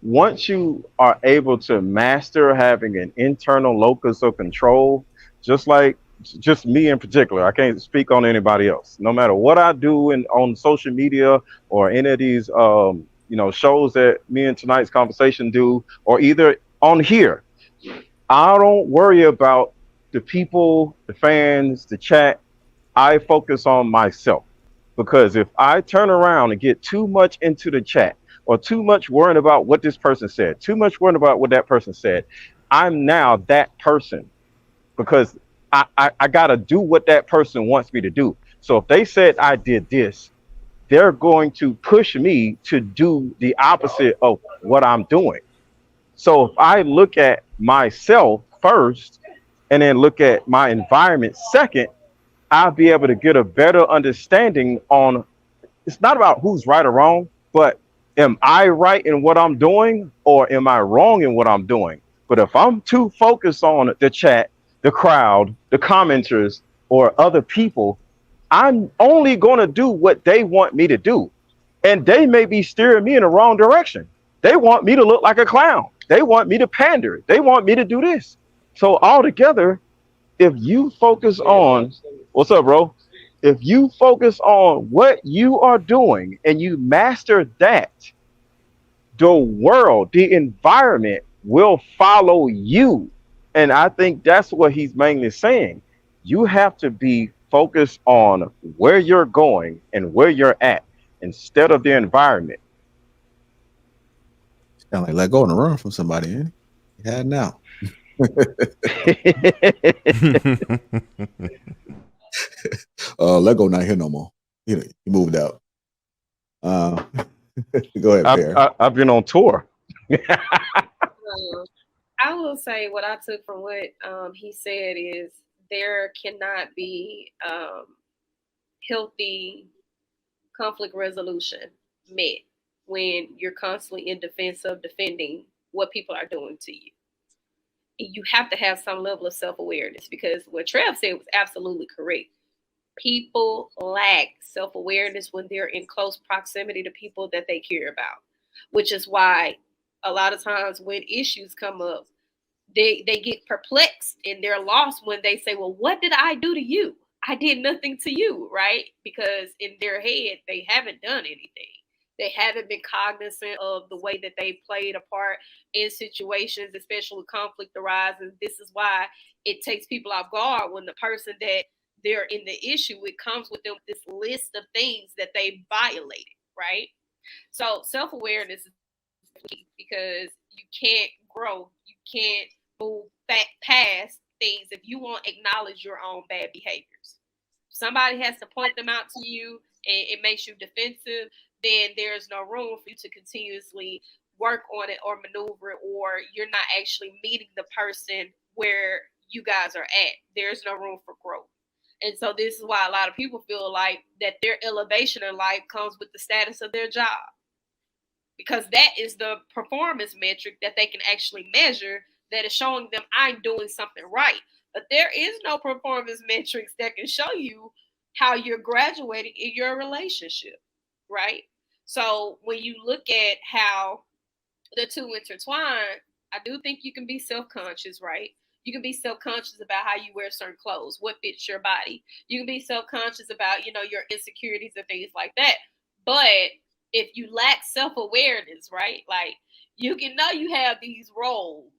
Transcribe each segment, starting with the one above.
once you are able to master having an internal locus of control, just like just me in particular, I can't speak on anybody else. No matter what I do in on social media or any of these shows that me and tonight's conversation do, or either on here, I don't worry about the people, the fans, the chat. I focus on myself. Because if I turn around and get too much into the chat or too much worrying about what this person said, too much worrying about what that person said, I'm now that person because I got to do what that person wants me to do. So if they said I did this, they're going to push me to do the opposite of what I'm doing. So if I look at myself first and then look at my environment second, I'll be able to get a better understanding on it's not about who's right or wrong, but am I right in what I'm doing or am I wrong in what I'm doing? But if I'm too focused on the chat, the crowd, the commenters, or other people, I'm only going to do what they want me to do. And they may be steering me in the wrong direction. They want me to look like a clown. They want me to pander. They want me to do this. So altogether, if you focus on what's up, bro? If you focus on what you are doing and you master that, the world, the environment will follow you. And I think that's what he's mainly saying. You have to be focused on where you're going and where you're at instead of the environment. It's kind of like let go and run from somebody. Eh? You had now. Lego not here no more. He moved out. Go ahead, Bear. I've been on tour. I will say what I took from what he said is there cannot be healthy conflict resolution met when you're constantly in defense of defending what people are doing to you. You have to have some level of self-awareness because what Trev said was absolutely correct. People lack self-awareness when they're in close proximity to people that they care about, which is why a lot of times when issues come up, they get perplexed and they're lost when they say, well, what did I do to you? I did nothing to you, right? Because in their head, they haven't done anything. They haven't been cognizant of the way that they played a part in situations, especially when conflict arises. This is why it takes people off guard when the person that they're in the issue with comes with them this list of things that they violated, right? So self-awareness is key because you can't grow, you can't move back past things if you won't acknowledge your own bad behaviors. Somebody has to point them out to you and it makes you defensive, then there's no room for you to continuously work on it or maneuver it, or you're not actually meeting the person where you guys are at. There's no room for growth. And so this is why a lot of people feel like that their elevation in life comes with the status of their job. Because that is the performance metric that they can actually measure that is showing them I'm doing something right. But there is no performance metrics that can show you how you're graduating in your relationship, right? So when you look at how the two intertwine, I do think you can be self-conscious, right? You can be self-conscious about how you wear certain clothes, what fits your body. You can be self-conscious about, your insecurities and things like that. But if you lack self-awareness, right? Like you can know you have these roles,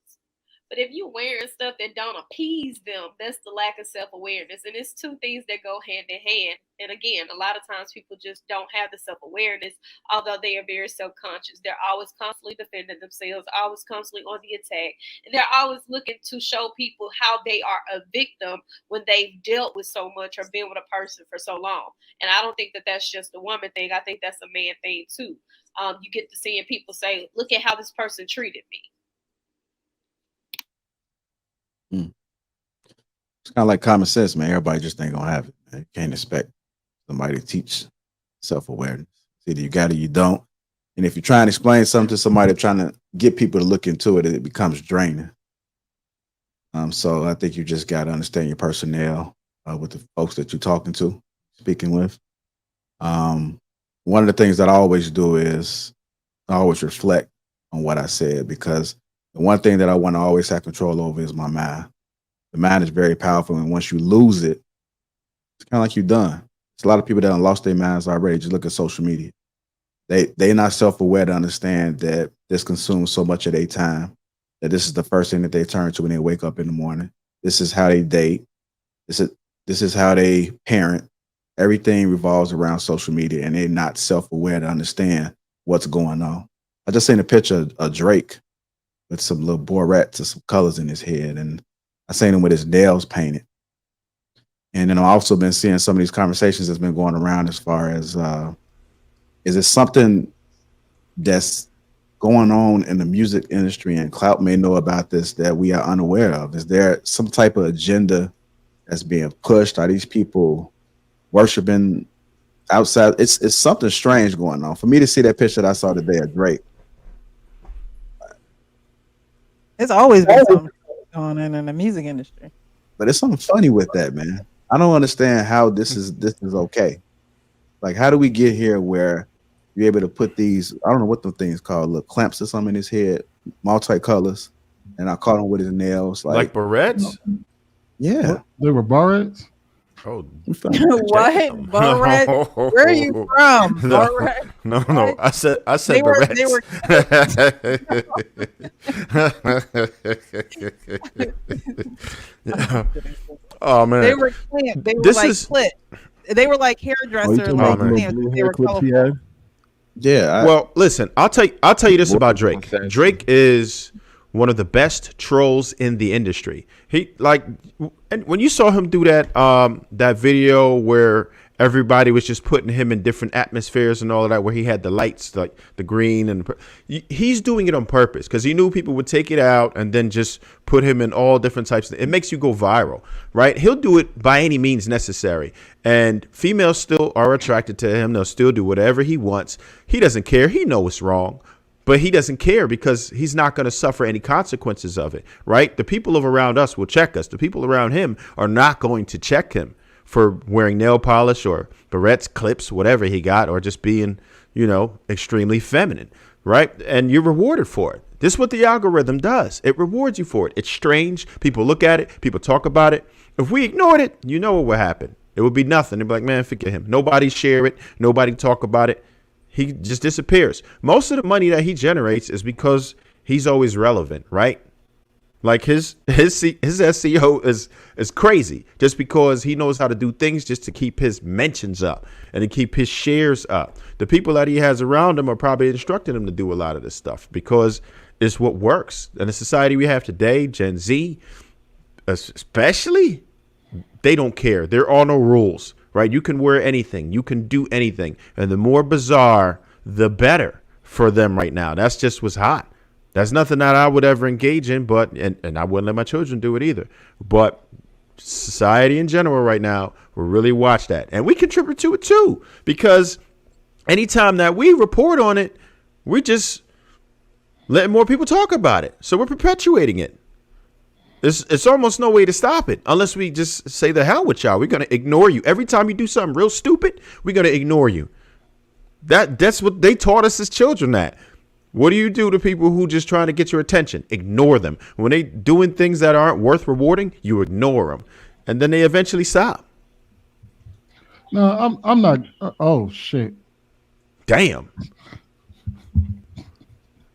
but if you're wearing stuff that don't appease them, that's the lack of self awareness. And it's two things that go hand in hand. And again, a lot of times people just don't have the self awareness, although they are very self conscious. They're always constantly defending themselves, always constantly on the attack. And they're always looking to show people how they are a victim when they've dealt with so much or been with a person for so long. And I don't think that that's just a woman thing. I think that's a man thing too. You get to seeing people say, look at how this person treated me. It's kind of like common sense, man. Everybody just ain't gonna have it. Man. You can't expect somebody to teach self-awareness. It's either you got it or you don't. And if you're trying to explain something to somebody, trying to get people to look into it, it becomes draining. So I think you just got to understand your personnel with the folks that you're talking to, speaking with. One of the things that I always do is I always reflect on what I said, because the one thing that I want to always have control over is my mind. The mind is very powerful, and once you lose it, it's kind of like you're done. There's a lot of people that have lost their minds already. Just look at social media. They're not self-aware to understand that this consumes so much of their time, that this is the first thing that they turn to when they wake up in the morning. This is how they date. This is how they parent. Everything revolves around social media, and they're not self-aware to understand what's going on. I just seen a picture of Drake with some little barrettes and some colors in his head, and I seen him with his nails painted. And then I've also been seeing some of these conversations that's been going around as far as is it something that's going on in the music industry, and Clout may know about this, that we are unaware of? Is there some type of agenda that's being pushed? Are these people worshiping outside? It's something strange going on. For me to see that picture that I saw today of Drake, It's always been something going on in the music industry. but it's something funny with that, man. I don't understand how this is okay. Like, how do we get here where you're able to put these, I don't know what the things called, little clamps or something in his head, multicolors, and I caught him with his nails, Like barrettes? Yeah. They were barrettes. Oh, What? Barrett? Where are you from? No, Barrett? no. I said They were- Oh man, They were clamp. They were This like is- clit. They were like Oh, hairdresser talking like about the clamps. Blue They hair were clips he colorful. had. Yeah. well, listen. I'll tell you this about Drake. Mustache. Drake is one of the best trolls in the industry. He and when you saw him do that video where everybody was just putting him in different atmospheres and all of that, where he had the lights, like the green and he's doing it on purpose because he knew people would take it out and then just put him in all different types. It makes you go viral, right? He'll do it by any means necessary, and females still are attracted to him. They'll still do whatever he wants. He doesn't care. He knows it's wrong, but he doesn't care because he's not going to suffer any consequences of it, right? The people around us will check us. The people around him are not going to check him for wearing nail polish or barrettes, clips, whatever he got, or just being, extremely feminine, right? And you're rewarded for it. This is what the algorithm does. It rewards you for it. It's strange. People look at it. People talk about it. If we ignored it, you know what would happen. It would be nothing. They'd be like, man, forget him. Nobody share it. Nobody talk about it. He just disappears. Most of the money that he generates is because he's always relevant, right? Like his SEO is crazy just because he knows how to do things just to keep his mentions up and to keep his shares up. The people that he has around him are probably instructing him to do a lot of this stuff because it's what works. In the society we have today, Gen Z especially, they don't care. There are no rules, right? You can wear anything. You can do anything. And the more bizarre, the better for them right now. That's just what's hot. That's nothing that I would ever engage in, but and I wouldn't let my children do it either. But society in general right now will really watch that. And we contribute to it too, because anytime that we report on it, we just letting more people talk about it. So we're perpetuating it. It's almost no way to stop it unless we just say the hell with y'all. We're going to ignore you. Every time you do something real stupid, we're going to ignore you. That's what they taught us as children. That. What do you do to people who just trying to get your attention? Ignore them. When they doing things that aren't worth rewarding, you ignore them. And then they eventually stop. No, I'm not. Oh shit. Damn.